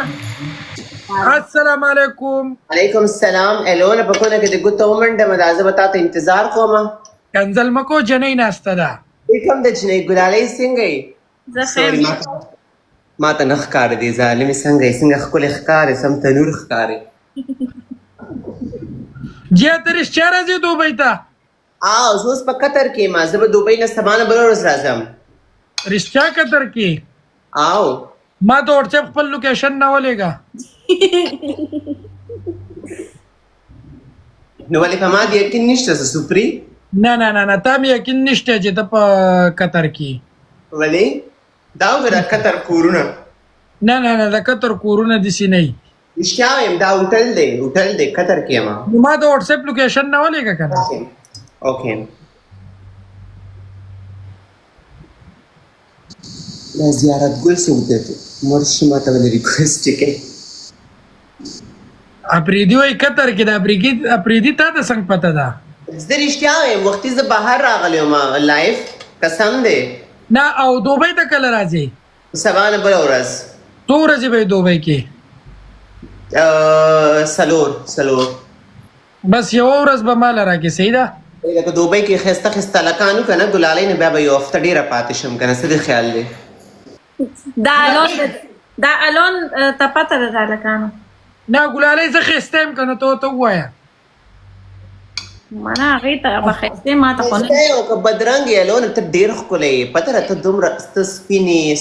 السلام علیکم. علیکم السلام. الونه په کونه کې د ګوتو منډه مدازه به تاسو انتظار کوم. کنزل مکو جنۍ ناسته ده. کوم د جنۍ ګلالۍ څنګه یې؟ زه خیر. ما ته نه ښکاري دی ظالمې څنګه یې څنګه ښکلې ښکاري سم تنور ښکاري. جیا ته رښتیا راځې دوبۍ ته؟ زه اوس په قطر کې یم. زه به دوبۍ نه سبا نه بله ورځ راځم. رښتیا قطر کې؟ ما د وټساپ خپل لوکیشن نه ولېږه. نو ولې په ما دې یقین نشته څه سپري؟ نه نه نه نه تا مې یقین نشته چې ته په قطر کې. ولې؟ دا وګوره قطر کورونه. نه نه نه د قطر کورونه داسې نه وي. رښتیا وایم دا هوټل دی هوټل دی قطر کې یم. نو ما د وټساپ لوکیشن نه ولېږه که نه. اوکې دا زیارت ګل څوک دی؟ مرشي ما ته ولې ریکویسټ کوي. اپریدي وایي قطر کې د اپریدي تا ته څنګه پته ده؟ زه رښتیا وایم وختي زه بهر راغلی یم لایف قسم دی. نه او دوبۍ ته کله راځې؟ سبا نه بله ورځ. څو ورځې به یې دوبۍ کې؟ څلور. بس یوه ورځ به ماله راکې صحیح ده؟ لکه دوبۍ کې ښایسته ښایسته هلکان وو که نه ګلالۍ نه بیا به یو هفته ډېره پاتې شم که نه څه دې خیال دی؟ دا الون ته پته ده د هلکانو. نه ګلالۍ زه ښایسته یم که نه ته ورته ووایه. منه هغې ته به ښایسته ما ته خو نه ښایسته یې او که بدرنګ یې الونه ته ډېر ښکلی یې پته ده ته دومره ته سپین یې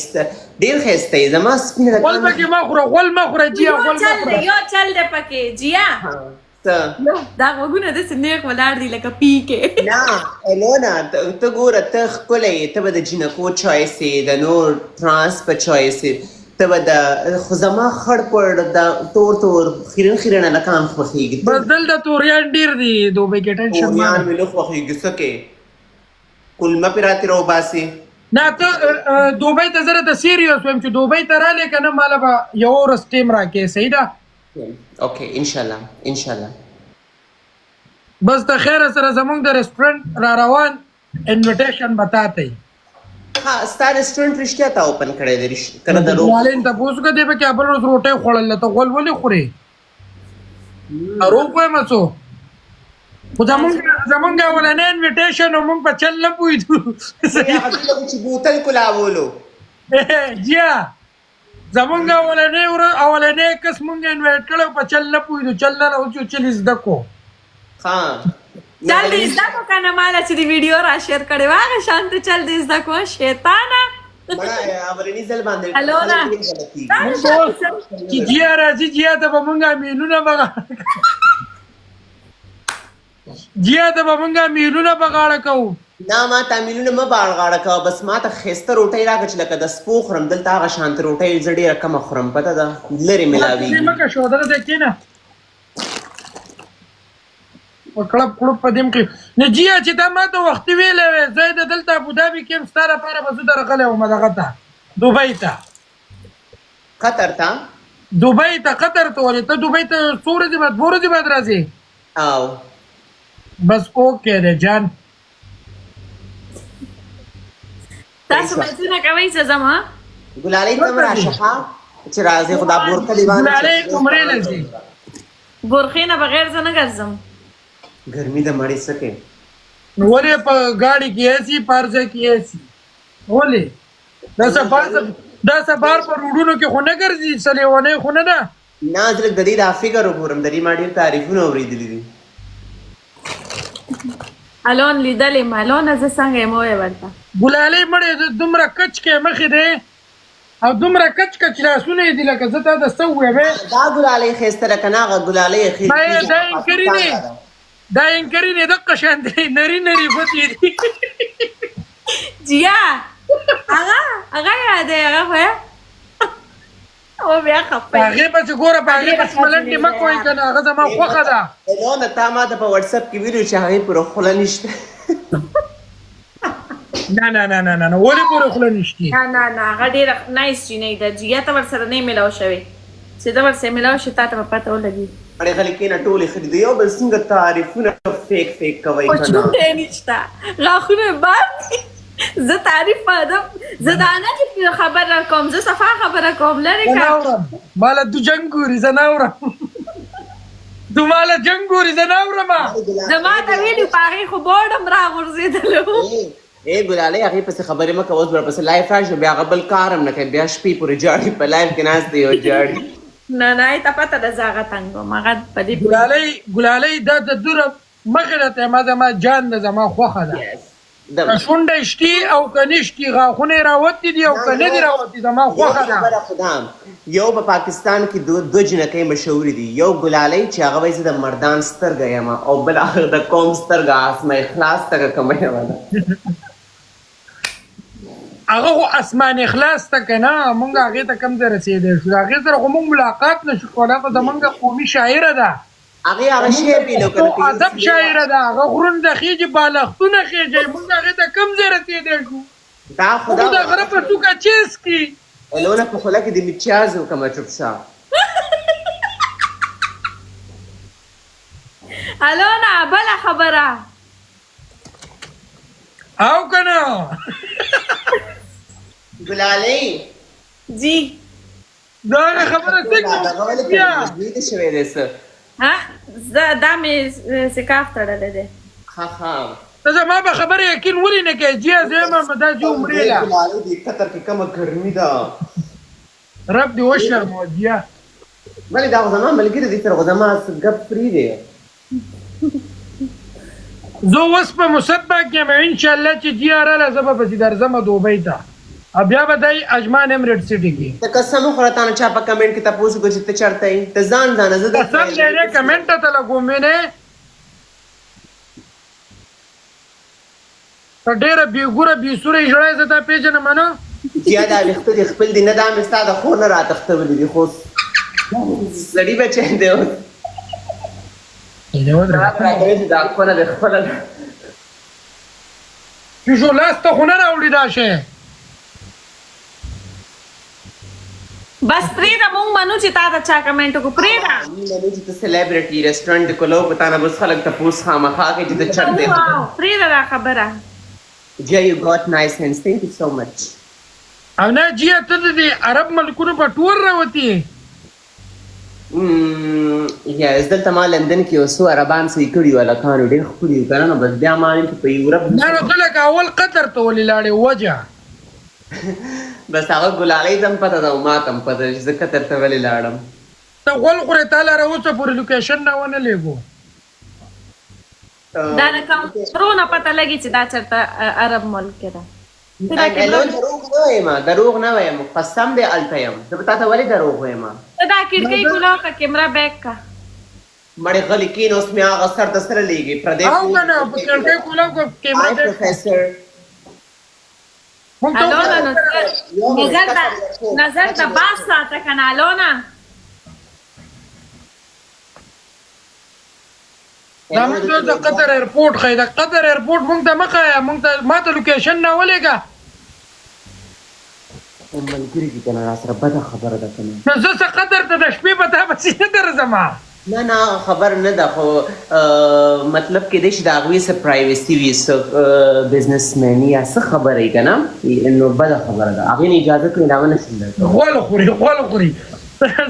ډېر ښایسته یې زما سپین غول پکې مه خوره غول مه خوره جیا غول مه خوره. یو چل دی پکې جیا دا غوږونه داسې نیغ ولاړ دي لکه پیکې. نه الونه ته ګوره ته ښکلی یې ته به د جینکو چایس یې د نور ټرانس په چایس یې ته به د خو زما خړ پړ د تور خیرن هلکان خوښېږي. بس دلته توریان ډېر دي دوبۍ کې ټینشن مه توریان مې نه خوښېږي څه کې کلمه پرې راتې راوباسې. نه ته دوبۍ ته زه راته سیریوس وایم چې دوبۍ ته رالې که نه ماله به یوه ورځ ټیم راکې صحیح ده؟ اوکې انشاءالله بس د خیره سره زمونږ د رسټورنټ را روان انویټیشن به تا ته وي. ستا رسټورنټ رښتیا تا اوپن کړی دی کنه د روغ والین تپوس وکړه دی به کې بل ورځ روټۍ خوړله ته غول ولې خورې؟ روغ وایم څو خو زمونږ اولنی انویټیشن و مونږ په چل نه پوهېدو. چې بوتل کلاولو جیا زمونږ اولنی کس مونږ انویټ کړی په چل نه پوهېدو چل نه راوځو چل یې زده کړو. چل دې زده کړو که نه ماله چې د ویډیو را شیر کړې وه هغه شان ته چل دې زده کړو شیطانه. اولني ځل باندې الونه چې جیا راځي جیا ته به مونږ میلونه بغاړه کوو. نه ما ته میلونه مه غاړه کوه بس ما ته ښایسته روټۍ راکړه چې لکه د سپو خورم دلته هغه شانته روټۍ زه ډېره کمه خورم پته ده لرې ملاوېږي. مکه شودله ځای کښېنه کړپ کړپ په دیم کې نه جیا چې دا ما ته وختي ویلی وی زه د دلته ابودابي کې یم ستا لپاره به زه درغلی وم دغه ته دوبۍ ته قطر ته قطر ته ولې ته دوبۍ ته څو ورځې بعد 2 ورځې بعد راځې؟ بس اوکې دی جان. تاسو میچونه کوئ څه ځم ها ګلالۍ ته هم راشه چې راځې خو دا بورقه دې باندې ګلالۍ عمرې له ځې بورخې نه بغیر زه نه ګرځم. ګرمي د مړې څه کوي ولې په ګاډي کې ایسي په هر ځای کې ایسي ولې دا سفر په روډونو کې خو نه ګرځي څه لیونی خو نه ده. نه زه لږ د دې دا فکر وګورم د دې ما ډېر تعریفونه اورېدلي دي. الون لیدلې م الونه زه څنګه یم ووایه ورته ګلالۍ مړې دومره کچ کې مخې دی او دومره کچ لاسونه یې دي لکه زه تا ته څه ووایم دا ګلالۍ ښایسته ده که نه هغه ګلالۍ دا انکري دی دقه شان دی نري ګوتې دي. جیا هغه یاد دی هغه خو او بیا خفه هغې پسې ګوره په هغې پسې ملنډې مه کوئ که نه هغه زما خوښه ده. الونه تا ما ته په وټساپ کې ویلي چې هغې پوره خوله نشته. نه ولې پورې خوله نشتي؟ نه هغه ډېره نایس جینۍ ده جیا ته ورسره نه میلاو شوې چې ته ورسره میلاو شي تا ته به پته ولګي. اړې خلک کېنه ټولې ښه دي د یو بل څنګه تعریفونه فیک کوئ که نه چونډې نشته غاښونه بار دي زه تعریف زه دا نه چې خبره کوم زه صفا خبره کوم لري زه ناورم ماله تو جنګ ګوري زه ناورم تو ماله جنګ ګوري زه ناورم زما ته ویلي په هغې خو بورډم راغورځېدلو ګلالۍ هغې پسې خبرې مه کوه اوس به راپسې لایف راشي بیا هغه بل کار هم نه کوي بیا شپې پورې جاړي په لایف کې ناست دی او جاړي نه نه ای ته پته ده زه هغه تنګ وم هغه په دې ګلالۍ دا د دوره مخې راته ما زما جان ده زما خوښه ده که شونډه شتي او که نه شتي غاښونه یې راوتي دي او که نه دي راوتي زما خوښه ده یو په پاکستان کې دوه جنکۍ مشهورې دي یو ګلالۍ چې هغه وایي زه د مردان سترګه یم او بل هغه د قوم سترګه اسمه اخلاص ته کومه یوه ده هغه خو اسمان اخلاص ته که نه مونږ هغې ته کم ځای رسېدی شو هغې سره خو مونږ ملاقات نه شو کولی خو زمونږ قومي شاعره ده هغې هغه شعر پیلو کړی ادب شاعره ده هغه غرونه د خېجې بالښتونه خېجئ مونږ هغې ته کم ځای رسېدی شو دا مونږ د غره په څوکه چیس کي الونه په خوله کې د مچیاز وکړمه چوپ شه الونه بله خبره او که نه ګلالۍ جی دا هغه خبره څنګه بیا مجبورې شوی دی څه ها دا مې سکاف تړلی دی ښه ته زما به خبره یقین ولې نه کوې جیا زه یم دا چې عمرې ده ګلالۍ دې قطر کې کومه ګرمي ده رب دې وشرمو جیا ولې دا خو زما ملګري دي سره خو زما ګپ فري دی زه اوس په مصبه کې یم انشاءالله چې جیا راله زه به پسې درځمه دوبۍ ته بیا به دی اجمان امریټ سټي کې ته قسم وخوره تا نه چا په کمنټ کې تپوس وکړو چې ته چېرته یې ته ځان ځانه زه قسم دی دی کمنټ ته لګو مینې ته ډېره بېګوره بېسوره یې ژړی زه تا پېژنم نه یا دا ویښته دې خپل دي نه دا مې ستا د خور نه راتښتولي دي خو سړي بچی دی اوس راکوي چې دا خپله دې خپله ده شو لاس ته خو نه راوړي دا شی بس پرېږده مونږ منو چې تا ته چا کمنټ وکړو پرېږده مونږ منو چې ته سلیبریټي رسټورنټ د کولو په تا نه بس خلک تپوس خامخا کوي چې ته چټ دی پرېږده دا خبره جیا یو ګاټ نایس هینډز تھینک یو سو مچ او نه جیا ته د دې عرب ملکونو په ټور راوتې یا دلته ما لندن کې یو څو عربان صحیح کړي وو هلکانو ډېر ښکلي وو که نه نو بس بیا ما ویل چې په یورپ نه نو ته لکه اول قطر ته ولې لاړې وجه بس هغه ګلالۍ ته هم پته ده او ما ته هم پته ده چې زه قطر ته ولې لاړم ته غول خورې تا لاره اوسه پورې لوکیشن نه ونه لېږو دا لکه ترو نه پته لګي چې دا چېرته عرب ملک کې ده دروغ نه وایم قسم دی هلته یم زه به تا ته ولې دروغ وایم ته دا کړکۍ کولاو که کیمره بیک که مړې غلي کېنه اوس مې هغه سر ته سره لېږي پردی او که نه په کړکۍ کولاو که کیمره بیک پروفیسر الونه نظر ته باز ساته که نه الونه دا موږ ته د قطر ایرپورټ ښایي د قطر ایرپورټ موږ ته مه ښایه موږ ته ما ته لوکیشن نه ولېږه ملګري دي که نه را سره بده خبره ده که نه نو زه څه قطر ته د شپې په تا پسې نه درځم نه خبر نه ده خو مطلب کېدی شي د هغوی څه پرایوسي وي څه بزنسمیني یا څه خبره یي که نه نو بده خبره ده هغوی نه اجازه کړي دا ونه شي درته غول خوري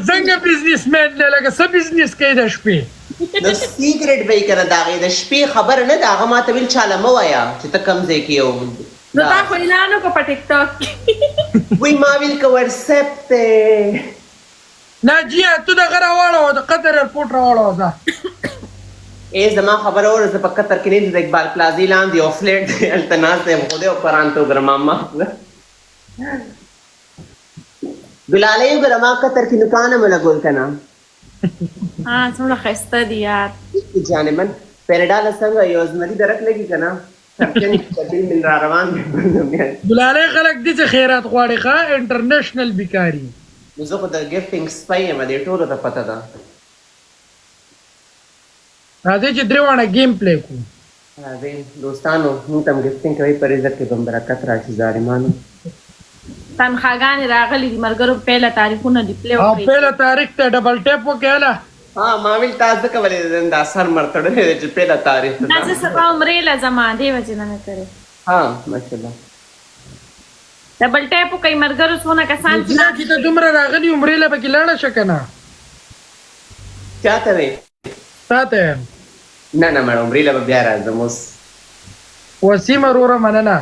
څنګه بزنسمین دی لکه څه بزنس کوي د شپې نو سیکرټ به یې که نه د هغې د شپې خبره نه ده هغه ما ته ویل چاله مه وایه چې ته کوم ځای کې یو نو تا خو اعلان وکړه په ټیک ټاک کې وایي ما ویل که وټسپ دی ناجیه ته دغه راواړوه د قطر ایرپورټ راواړوه ځه زما خبره اوره زه په قطر کې نه یم د اقبال پلازې لاندې یو فلیټ دی هلته ناست یم خدای او قرآن ته وګوره ما ګلالۍ وګوره ما قطر کې نوکان هم ولګول که نه څومره ښایسته دي یار جانمن پیرډاله څنګه یو زمري درک لګي که نه من را روان دی ګلالۍ خلک دې څه خیرات غواړي ښه انټرنیشنل بیکاري نو زه خو د ګفټینګ سپی یم دې ټولو ته پته ده راځئ چې درې واړه ګیم پلی کړو راځئ دوستانو موږ ته هم ګفټینګ کوئ په رزق کې به هم برکت راشي ظالمانو تنخواګانې راغلي دي ملګرو پهله تاریخونه دي پلی او پهله تاریخ ته ډبل ټیپ وکړې هله ما ویل تا ځکه ولې دا سر مرتړلی دی چې پهله تاریخ ته نه زه سبا عمرې له ځم دې وجې نه مې کړې ماشاءالله ډبل ټیپ کوي مرګرو څونه کسان چې چې ته دومره راغلی عمرې له پکې لاړه شه که نه چاته وې تا ته نه نه مړ عمرې له به بیا راځم اوس وسیم وروره مننه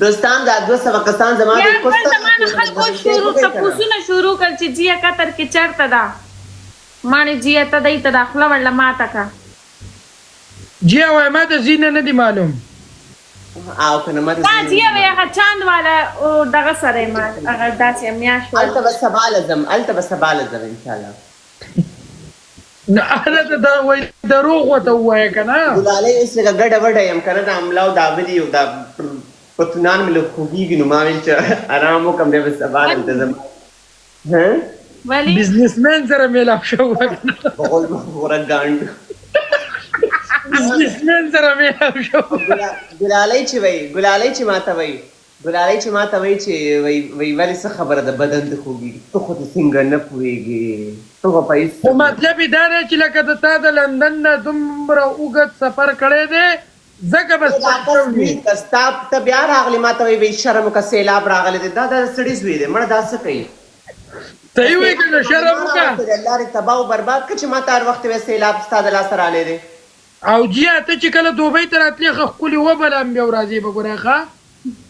دوستان دا 200 کسان زما د زمانه خلکو شروع تپوسونه شروع کړ چې جیا قطر کې چرته ده مانه جیا ته دی ته داخله ولا ماته کا جیا وای ما ته زینه نه دی معلوم او کنه ما دا جیا وای هغه چاند والا او دغه سره ما هغه داسې میاش الته بس سبالزم ان شاء الله نه اله دا وای دروغ وته وای کنه ګلالي اوس لږه ګډه وډه يم کنه دا املاو دا ویډیو دا پتنان مې له خوږیږي نو ما ویل چې آرام وکم دی بس سبال انتظام ها ولی بزنسمن سره میلاپ شو غوړه ګاند بزنسمن سره میلاپ شو ګلالي چې ماته وای چې وای ولی څه خبره ده بدن ته خوږي ته خو څنګه نه پوهیږي ته په پیسې خو مطلب دا دی چې لکه د تا د لندن نه دومره اوږد سفر کړی دی ځکه بس ته بیا راغلی ما ته وایي شرم وکړه سیلاب راغلی دی دا سړي زوی دی مړه دا څه کوي صحیح وایي که نه شرم وکړه الله دې تباه او برباد کړه چې ما ته هر وخت وایي سیلاب ستا د لاسه راغلی دی او جیا ته چې کله دوبۍ ته راتلې ښه ښکلې وبله هم بیا ورځې به ګورې ښه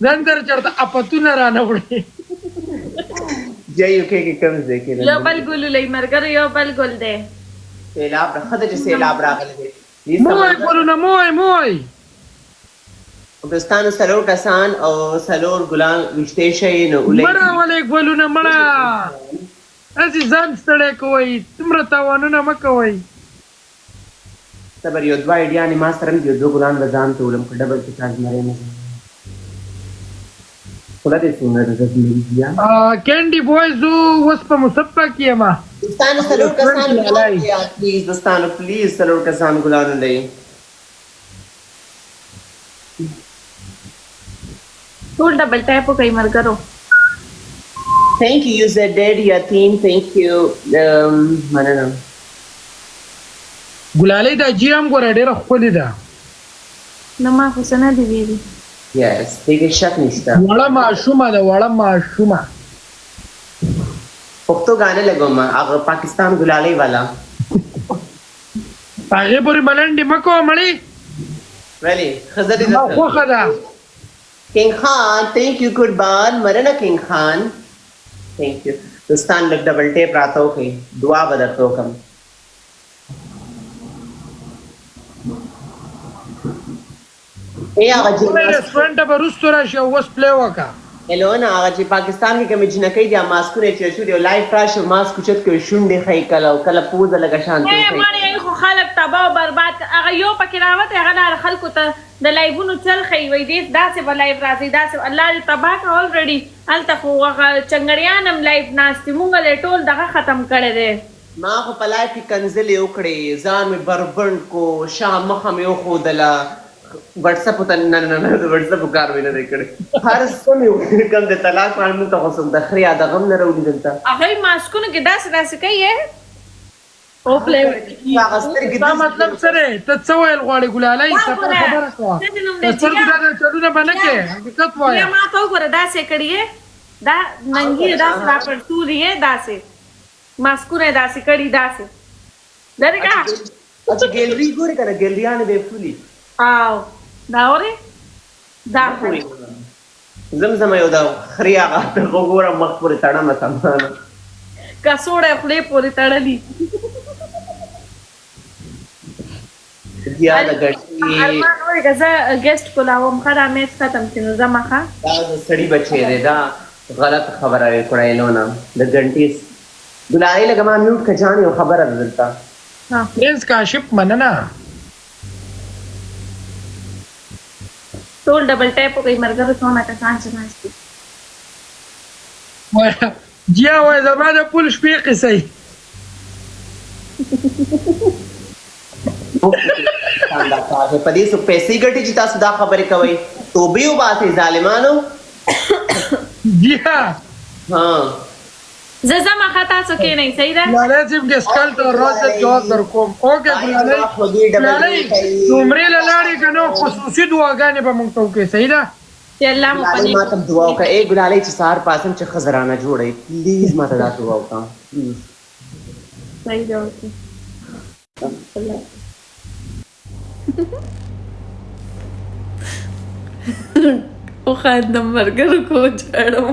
ځان در چېرته اپتونه رانه وړې جیا یو کې کوم ځای کې یو بل ګل لې مرګر یو بل ګل دی سیلاب راخده چې سیلاب راغلی دی موی ګلونه موی دوستانو سلور کسان او سلور ګلان وشته شي نو مړه ولې ګلونه مړه اسی ځان ستړی کوئ څومره تاوانونه مه کوئ صبر یو دوه ایډیانې ما سره یو دوه ګلان به ځان ته وړم که ډبل کې چارج مری نه خلا دې څنګه ده زموږ بیا کینډي بوای زو اوس په مصبه کې یم دوستانو سلور کسان پلیز دوستانو پلیز سلور کسان ګلان لې ټول ډبل ټیپ کوي مرګرو Thank you, user dead, your team. Thank you. مننه. ګلالۍ دا جی هم ګوره ډېره ښکلې ده نه ما خو څه نه دي ویلي Yes, دې شک نشته. وړه ماشومه ده وړه ماشومه پښتو غانې لګوم هغه پاکستان ګلالۍ والا هغې پورې ملنډې مه کوه مړې ولی ښځه دې ما خوښه ده King Khan, thank you, قربان مرنه King Khan. Thank you. دوستان لږ ډبل ټیپ راته وکړئ دعا به درته وکړم ریسټورنټ به وروستو راشي او اوس پلی وکړه هلو نه هغه چې پاکستان کې کومې جنکۍ دي ماسکونه چې شوي او لایف راشي ماسک اوچت کوي شونډې ښیي کله او کله پوزه لږه شانتي وښیي مړې خو خلک تباه او برباد هغه یو پکې راوتی هغه د خلکو ته د لایفونو چل ښیي وایي دې داسې به لایف راځي داسې الله دې تباه کړه الریډي هلته خو هغه چنګړیان هم لایف ناست دي مونږ یې ټول دغه ختم کړی دی ما خو په لایف کې کنځلې وکړې ځان مې بربنډ کو شا مخه مې وښودله وټساپ ته نه وټساپ کار وینه نه کړی هر څه مې کوم د طلاق قانون ته خو د خریا د غم نه راوړي دلته هغه ماسکونه کې داسې کوي او پلی دا مطلب سره ته څه ویل غواړې ګلالۍ خبره کوه سترګو دا چلونه به نه کوې حقیقت وایه ما ته وګوره داسې کړي دا ننګي داسې راپړتولي یې داسې ماسکونه یې داسې کړي داسې لرې که اچھا ګیلري ګورې که نه ګیلریانې به یې فولي او دا اورې دا زمزمه یو د خري هغه دغه ګوره مخ پورې تړمه سمانه کڅوړه خولې پورې تړلي یا د ګټي ارمان وایي که زه ګیسټ کولاوم ښه دا میچ ختم شي نو ځمه ښه دا د سړي بچی دی دا غلط خبره یې کړی لونه د ګنټې ګلالۍ لږه ما میوټ که جان یو خبره ده دلته پرنس کاشف مننه ټول ډبل ټیپ کوي مرګرو څونه کسان چې ناست دي جیا وایي زما د پول شپې قصه په دې څوک پیسې ګټي چې تاسو دا خبرې کوئ توبې وباسئ ظالمانو جیا زه ځمه ښه تاسو کښېنئ صحیح ده ګلالۍ صاحب ګیسټ کال ته راځه جواب در کوم اوکې ګلالۍ عمرې له لاړې که نه خصوصي دعاګانې به موږ ته وکړې صحیح ده چې الله مو ګلالۍ ما ته دعا وکړه ای ګلالۍ چې سهار پاسم چې ښه زرانه جوړئ پلیز ما ته دا دعا وکړه صحیح ده اوکې او خاندم مرګر کو چړم